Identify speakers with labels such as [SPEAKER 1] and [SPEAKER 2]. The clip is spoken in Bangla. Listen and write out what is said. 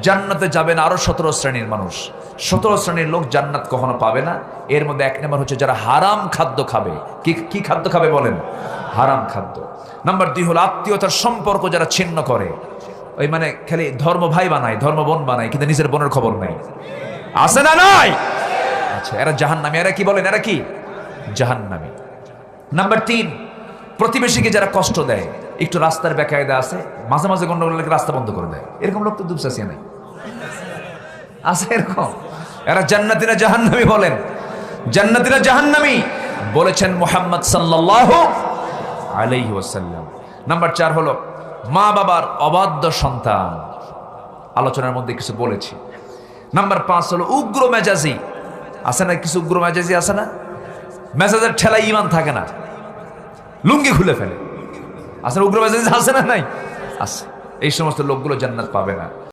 [SPEAKER 1] জান্নাতে যাবে না আরো 17 শ্রেণীর মানুষ। 17 শ্রেণীর লোক জান্নাত কখনো পাবে না। এর মধ্যে 1 নম্বর হচ্ছে যারা হারাম খাদ্য খাবে। কি খাদ্য খাবে বলেন? হারাম খাদ্য। নাম্বার 2 হলো আত্মীয়তার সম্পর্ক যারা ছিন্ন করে। ওই মানে খালি ধর্ম ভাই বানায়, ধর্ম বোন বানায়, কিন্তু নিজের বোনের খবর নেই। আছে না নাই? আচ্ছা, এরা জাহান্নামী। এরা কি বলেন? এরা কি জাহান্নামী। নাম্বার 3, প্রতিবেশীকে যারা কষ্ট দেয়। একটু রাস্তার বেকায়দা আছে, মাঝে মাঝে গন্ডগোল লাগে রাস্তা বন্ধ করে দেয়। এরকম লোক তো দুপসাসিয়া নাই, আছে এরকম। এরা জান্নাতি না জাহান্নামী বলেন? জান্নাতি না জাহান্নামী বলেছেন মুহাম্মদ সাল্লাল্লাহু আলাইহি ওয়াসাল্লাম। নাম্বার 4 হলো মা বাবার অবাধ্য সন্তান। আলোচনার মধ্যে কিছু বলেছি। নাম্বার 5 হলো উগ্র মেজাজি। আছে না কিছু উগ্র মেজাজি? আছে না? মেজাজের ঠেলায় ঈমান থাকে না, লুঙ্গি খুলে ফেলে। আছে উগ্র মেজাজি? আছে না নাই? আছে। এই সমস্ত লোকগুলো জান্নাত পাবে না।